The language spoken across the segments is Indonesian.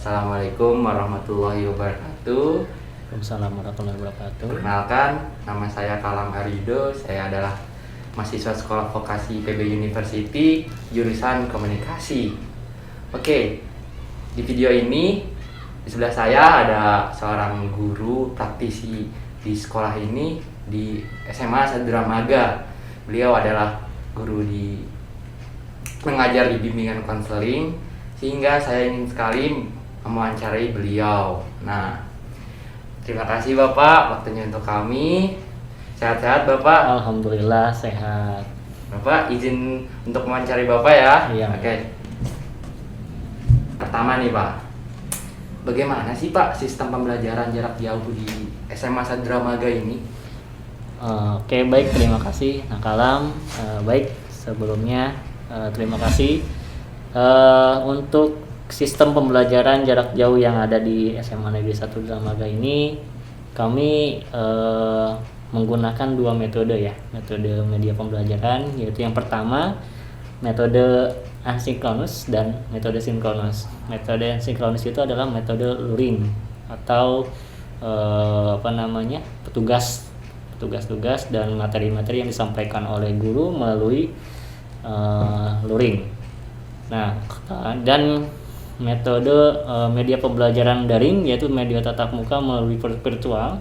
Assalamualaikum warahmatullahi wabarakatuh. Waalaikumsalam warahmatullahi wabarakatuh. Perkenalkan, nama saya Kalam Arido. Saya adalah mahasiswa Sekolah Vokasi PB University, jurusan Komunikasi. Oke, di video ini di sebelah saya ada seorang guru praktisi di sekolah ini di SMA Sadramaga. Beliau adalah guru di mengajar di bimbingan konseling, sehingga saya ingin sekali mewawancarai beliau. Nah, terima kasih Bapak waktunya untuk kami. Sehat-sehat Bapak? Alhamdulillah sehat. Bapak izin untuk mewawancarai Bapak ya? Iya. Oke. Pertama nih Pak, bagaimana sih Pak sistem pembelajaran jarak jauh di SMA Sadramaga ini? Oke, baik, terima kasih Nakalam. Baik, sebelumnya terima kasih untuk sistem pembelajaran jarak jauh yang ada di SMA Negeri 1 Dramaga ini. Kami menggunakan dua metode ya, metode media pembelajaran, yaitu yang pertama metode asinkronus dan metode sinkronus. Metode asinkronus itu adalah metode luring atau tugas-tugas dan materi-materi yang disampaikan oleh guru melalui luring. Nah, dan metode media pembelajaran daring, yaitu media tatap muka melalui virtual.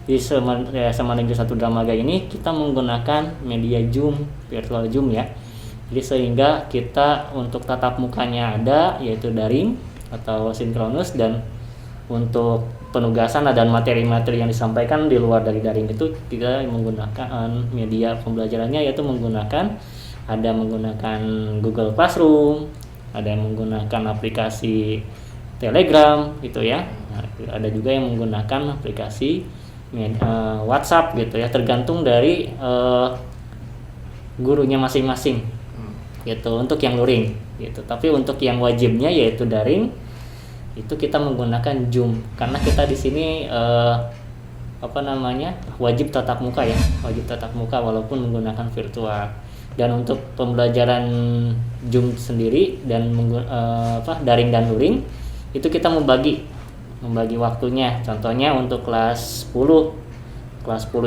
Di SMA Negeri 1 Dramaga ini kita menggunakan media Zoom, virtual Zoom ya. Jadi sehingga kita untuk tatap mukanya ada, yaitu daring atau sinkronus, dan untuk penugasan dan materi-materi yang disampaikan di luar dari daring itu kita menggunakan media pembelajarannya, yaitu menggunakan Google Classroom, ada yang menggunakan aplikasi Telegram gitu ya. Nah, ada juga yang menggunakan aplikasi WhatsApp gitu ya, tergantung dari gurunya masing-masing gitu untuk yang luring gitu. Tapi untuk yang wajibnya yaitu daring, itu kita menggunakan Zoom karena kita di sini wajib tatap muka ya, wajib tatap muka walaupun menggunakan virtual. Dan untuk pembelajaran Zoom sendiri dan daring dan luring itu kita membagi waktunya. Contohnya untuk kelas 10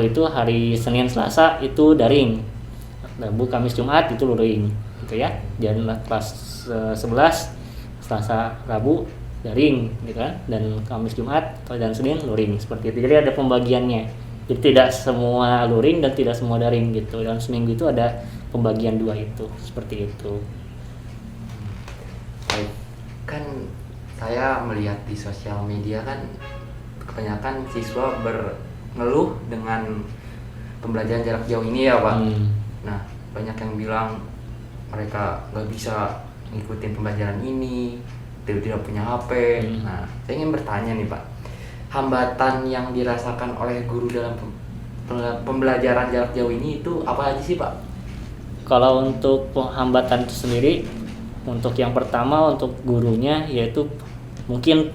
itu hari Senin Selasa itu daring, Rabu Kamis Jumat itu luring gitu ya. Dan kelas 11 Selasa Rabu daring gitu kan, dan Kamis Jumat dan Senin luring, seperti itu. Jadi ada pembagiannya. Jadi tidak semua luring dan tidak semua daring gitu. Dalam seminggu itu ada pembagian dua itu, seperti itu. Baik, kan saya melihat di sosial media kan kebanyakan siswa berngeluh dengan pembelajaran jarak jauh ini ya Pak. Nah, banyak yang bilang mereka nggak bisa ngikutin pembelajaran ini, tidak punya HP. Nah, saya ingin bertanya nih Pak, hambatan yang dirasakan oleh guru dalam pembelajaran jarak jauh ini itu apa aja sih Pak? Kalau untuk hambatan itu sendiri, untuk yang pertama untuk gurunya, yaitu mungkin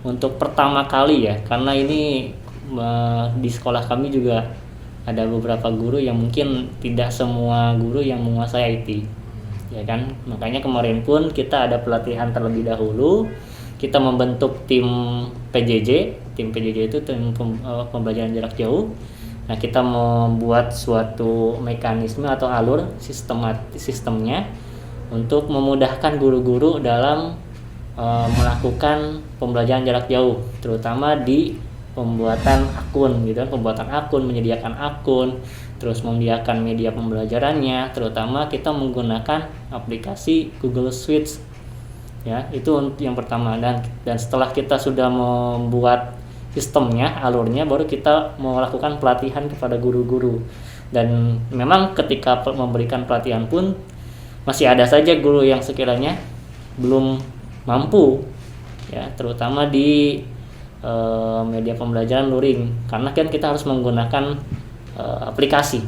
untuk pertama kali ya, karena ini di sekolah kami juga ada beberapa guru yang mungkin tidak semua guru yang menguasai IT ya kan. Makanya kemarin pun kita ada pelatihan terlebih dahulu. Kita membentuk tim PJJ itu tim pembelajaran jarak jauh. Nah, kita membuat suatu mekanisme atau alur sistemnya untuk memudahkan guru-guru dalam melakukan pembelajaran jarak jauh, terutama di pembuatan akun gitu kan, menyediakan akun, terus menyediakan media pembelajarannya. Terutama kita menggunakan aplikasi Google Suite ya, itu yang pertama. Dan setelah kita sudah membuat sistemnya, alurnya, baru kita melakukan pelatihan kepada guru-guru. Dan memang ketika memberikan pelatihan pun masih ada saja guru yang sekiranya belum mampu ya, terutama di media pembelajaran luring, karena kan kita harus menggunakan aplikasi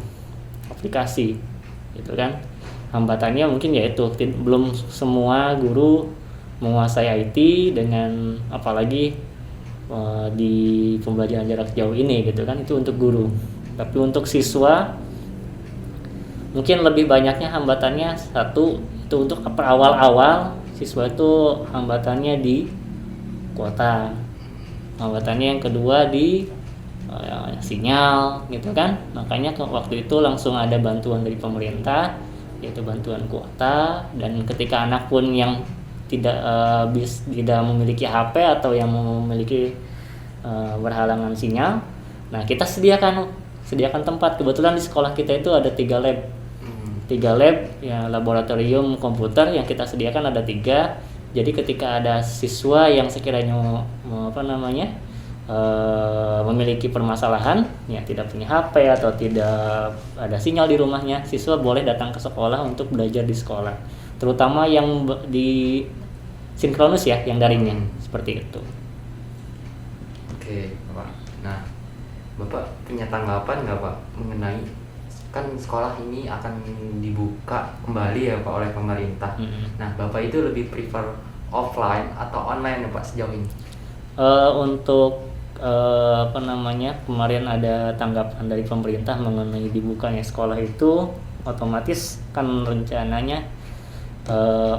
gitu kan. Hambatannya mungkin yaitu belum semua guru menguasai IT, dengan apalagi di pembelajaran jarak jauh ini gitu kan. Itu untuk guru. Tapi untuk siswa mungkin lebih banyaknya hambatannya satu itu untuk awal-awal siswa itu hambatannya di kuota. Hambatannya yang kedua di sinyal gitu kan. Makanya waktu itu langsung ada bantuan dari pemerintah, yaitu bantuan kuota. Dan ketika anak pun yang tidak memiliki HP atau yang memiliki berhalangan sinyal, nah kita sediakan tempat. Kebetulan di sekolah kita itu ada 3 lab. 3 lab ya, laboratorium komputer yang kita sediakan ada 3. Jadi ketika ada siswa yang sekiranya memiliki permasalahan, ya tidak punya HP atau tidak ada sinyal di rumahnya, siswa boleh datang ke sekolah untuk belajar di sekolah. Terutama yang di sinkronus ya, yang daringnya seperti itu. Oke, Bapak. Nah, Bapak punya tanggapan nggak Pak mengenai kan sekolah ini akan dibuka kembali ya Pak oleh pemerintah. Nah, Bapak itu lebih prefer offline atau online ya Pak sejauh ini? Untuk kemarin ada tanggapan dari pemerintah mengenai dibukanya sekolah itu, otomatis kan rencananya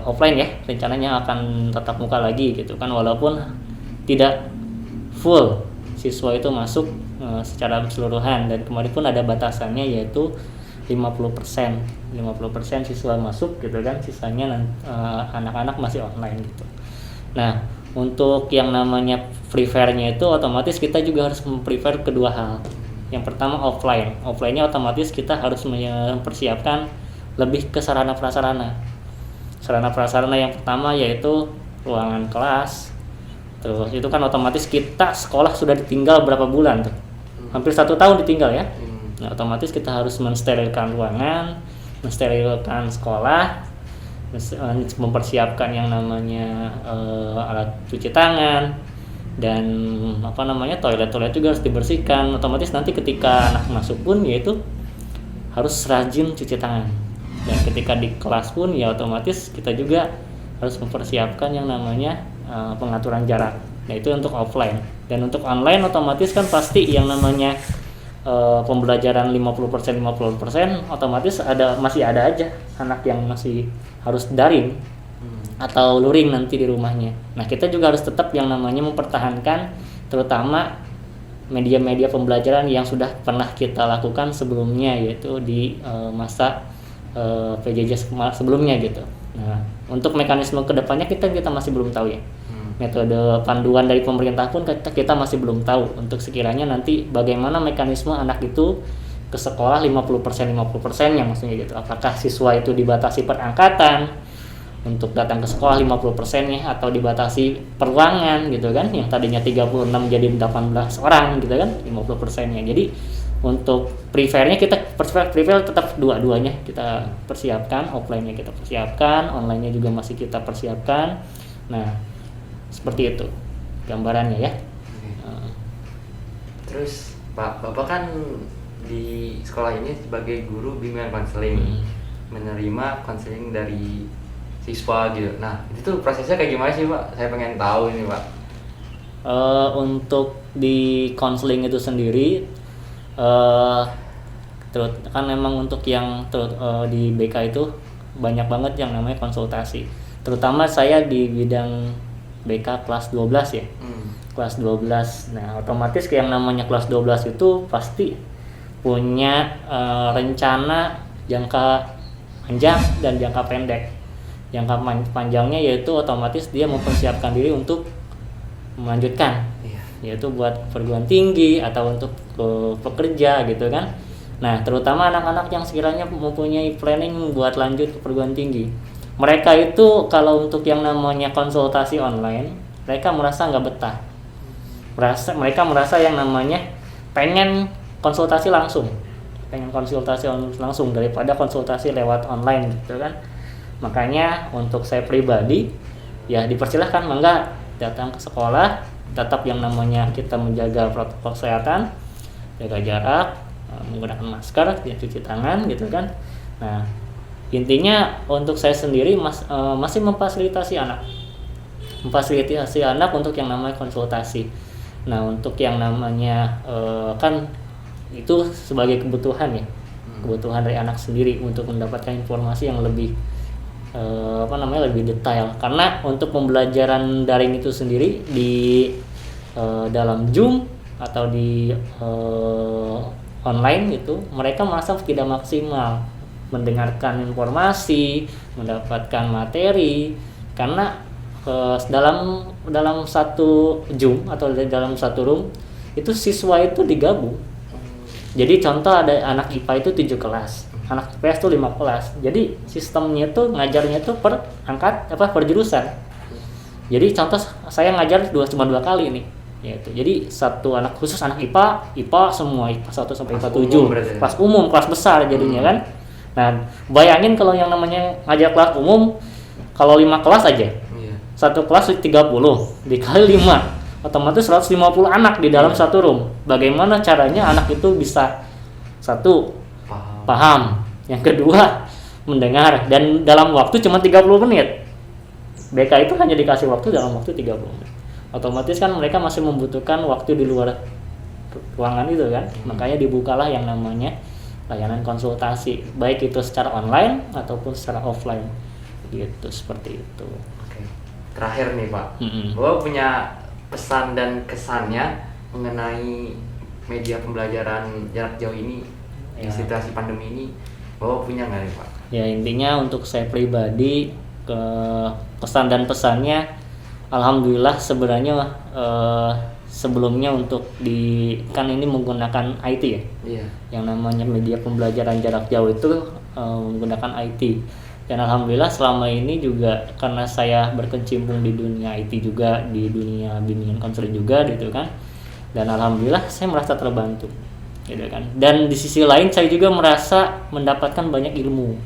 offline ya, rencananya akan tatap muka lagi gitu kan, walaupun tidak full siswa itu masuk secara keseluruhan. Dan kemarin pun ada batasannya, yaitu 50% siswa masuk gitu kan, sisanya anak-anak masih online gitu. Nah, untuk yang namanya prefer-nya itu otomatis kita juga harus prefer kedua hal. Yang pertama offline-nya otomatis kita harus mempersiapkan lebih ke sarana prasarana yang pertama yaitu ruangan kelas. Terus itu kan otomatis kita sekolah sudah ditinggal berapa bulan tuh, hampir 1 tahun ditinggal ya. Nah, otomatis kita harus mensterilkan ruangan, mensterilkan sekolah, mempersiapkan yang namanya alat cuci tangan, dan toilet juga harus dibersihkan. Otomatis nanti ketika anak masuk pun yaitu harus rajin cuci tangan. Dan ketika di kelas pun ya otomatis kita juga harus mempersiapkan yang namanya pengaturan jarak. Nah, itu untuk offline. Dan untuk online otomatis kan pasti yang namanya pembelajaran 50% otomatis masih ada aja anak yang masih harus daring atau luring nanti di rumahnya. Nah, kita juga harus tetap yang namanya mempertahankan terutama media-media pembelajaran yang sudah pernah kita lakukan sebelumnya, yaitu di masa PJJ sebelumnya gitu. Nah, untuk mekanisme kedepannya kita masih belum tahu ya. Metode panduan dari pemerintah pun kita masih belum tahu untuk sekiranya nanti bagaimana mekanisme anak itu ke sekolah 50% yang maksudnya gitu. Apakah siswa itu dibatasi per angkatan untuk datang ke sekolah 50%-nya atau dibatasi per ruangan gitu kan, yang tadinya 36 jadi 18 orang gitu kan, 50%-nya. Jadi untuk prefer-nya kita prefer tetap dua-duanya kita persiapkan, offline-nya kita persiapkan, online-nya juga masih kita persiapkan. Nah, seperti itu gambarannya ya. Terus Bapak kan di sekolah ini sebagai guru bimbingan konseling, menerima konseling dari siswa gitu. Nah, itu tuh prosesnya kayak gimana sih Pak? Saya pengen tahu ini Pak. Untuk di konseling itu sendiri terus kan memang untuk yang di BK itu banyak banget yang namanya konsultasi. Terutama saya di bidang BK kelas 12 ya. Kelas 12. Nah, otomatis yang namanya kelas 12 itu pasti punya rencana jangka panjang dan jangka pendek. Jangka panjangnya yaitu otomatis dia mempersiapkan diri untuk melanjutkan, yaitu buat perguruan tinggi atau untuk pekerja gitu kan. Nah, terutama anak-anak yang sekiranya mempunyai planning buat lanjut ke perguruan tinggi. Mereka itu kalau untuk yang namanya konsultasi online, mereka merasa nggak betah. Mereka merasa yang namanya pengen konsultasi langsung daripada konsultasi lewat online gitu kan. Makanya untuk saya pribadi ya dipersilahkan mangga datang ke sekolah, tetap yang namanya kita menjaga protokol kesehatan, jaga jarak, menggunakan masker, cuci tangan gitu kan. Nah, intinya untuk saya sendiri masih memfasilitasi anak untuk yang namanya konsultasi. Nah, untuk yang namanya kan itu sebagai kebutuhan ya, kebutuhan dari anak sendiri untuk mendapatkan informasi yang lebih lebih detail, karena untuk pembelajaran daring itu sendiri di dalam Zoom atau di online itu mereka merasa tidak maksimal mendengarkan informasi, mendapatkan materi, karena dalam satu Zoom atau dalam satu room itu siswa itu digabung. Jadi contoh ada anak IPA itu 7 kelas, anak IPS itu 5 kelas. Jadi sistemnya itu ngajarnya itu per jurusan. Jadi contoh saya ngajar cuma 2 kali nih. Yaitu. Jadi satu anak khusus anak IPA semua IPA 1 sampai IPA 7. Kelas umum, kelas besar jadinya kan. Nah, bayangin kalau yang namanya ngajar kelas umum kalau 5 kelas aja. Satu kelas 30 dikali 5. Otomatis 150 anak di dalam satu room. Bagaimana caranya anak itu bisa satu paham, yang kedua mendengar, dan dalam waktu cuma 30 menit. BK itu hanya dikasih waktu dalam waktu 30 menit. Otomatis kan mereka masih membutuhkan waktu di luar ruangan itu kan. Makanya dibukalah yang namanya layanan konsultasi, baik itu secara online ataupun secara offline. Gitu, seperti itu. Oke. Terakhir nih Pak, Bapak punya pesan dan kesannya mengenai media pembelajaran jarak jauh ini di situasi pandemi ini, Bapak punya nggak nih Pak? Ya, intinya untuk saya pribadi pesan dan pesannya, alhamdulillah sebenarnya sebelumnya untuk kan ini menggunakan IT ya. Iya. Yang namanya media pembelajaran jarak jauh itu menggunakan IT. Dan alhamdulillah selama ini juga karena saya berkecimpung di dunia IT juga, di dunia bimbingan konseling juga gitu kan. Dan alhamdulillah saya merasa terbantu gitu kan. Dan di sisi lain saya juga merasa mendapatkan banyak ilmu,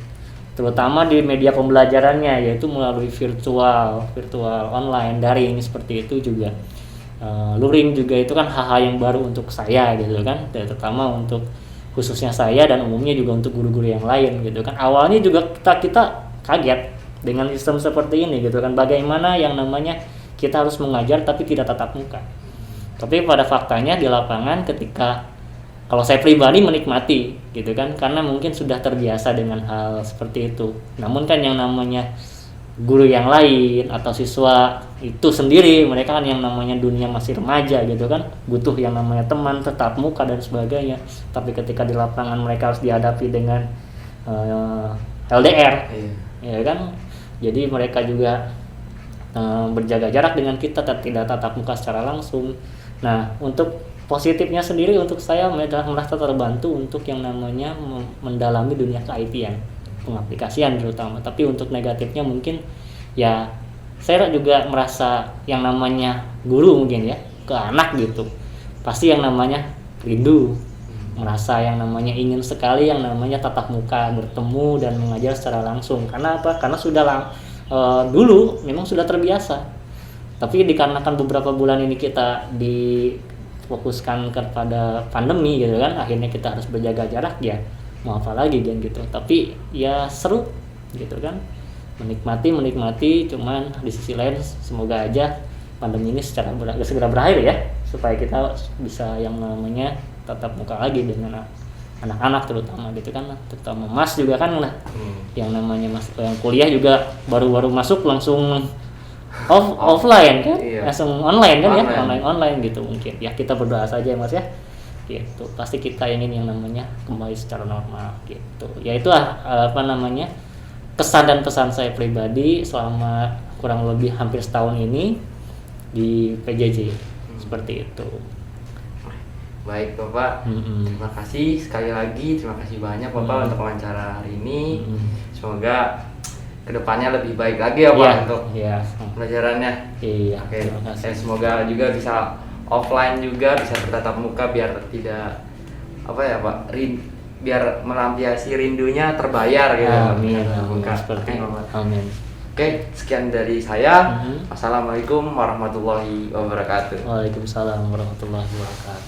terutama di media pembelajarannya, yaitu melalui virtual online, daring seperti itu juga. Luring juga itu kan hal-hal yang baru untuk saya gitu kan, terutama untuk khususnya saya dan umumnya juga untuk guru-guru yang lain gitu kan. Awalnya juga kita kaget dengan sistem seperti ini gitu kan, bagaimana yang namanya kita harus mengajar tapi tidak tatap muka. Tapi pada faktanya di lapangan ketika kalau saya pribadi menikmati gitu kan, karena mungkin sudah terbiasa dengan hal seperti itu. Namun kan yang namanya guru yang lain atau siswa itu sendiri, mereka kan yang namanya dunia masih remaja gitu kan, butuh yang namanya teman, tatap muka dan sebagainya. Tapi ketika di lapangan mereka harus dihadapi dengan LDR, ya kan, jadi mereka juga berjaga jarak dengan kita, tidak tatap muka secara langsung. Nah, untuk positifnya sendiri untuk saya merasa terbantu untuk yang namanya mendalami dunia ke-IT-an, pengaplikasian terutama. Tapi untuk negatifnya mungkin ya saya juga merasa yang namanya guru mungkin ya ke anak gitu, pasti yang namanya rindu, merasa yang namanya ingin sekali yang namanya tatap muka, bertemu dan mengajar secara langsung. Karena apa? Karena sudah dulu memang sudah terbiasa. Tapi dikarenakan beberapa bulan ini kita difokuskan kepada pandemi gitu kan, akhirnya kita harus berjaga jarak, ya mau apa lagi kan gitu. Tapi ya seru gitu kan, menikmati, cuman di sisi lain semoga aja pandemi ini segera berakhir ya, supaya kita bisa yang namanya tatap muka lagi dengan anak-anak terutama gitu kan, terutama Mas juga kan lah, yang namanya Mas yang kuliah juga baru masuk langsung offline kan, langsung online kan, ya online gitu. Mungkin ya kita berdoa saja ya Mas ya, gitu. Pasti kita ingin yang namanya kembali secara normal gitu. Ya itu kesan dan pesan saya pribadi selama kurang lebih hampir setahun ini di PJJ seperti itu. Baik Bapak, terima kasih sekali lagi, terima kasih banyak Bapak untuk wawancara hari ini. Semoga kedepannya lebih baik lagi ya Pak untuk pelajarannya. Iya. Oke. Dan semoga juga bisa offline juga, bisa bertatap muka biar tidak Pak, biar melampiasi rindunya terbayar gitu. Amin. Amin. Oke, sekian dari saya. Assalamualaikum warahmatullahi wabarakatuh. Waalaikumsalam warahmatullahi wabarakatuh.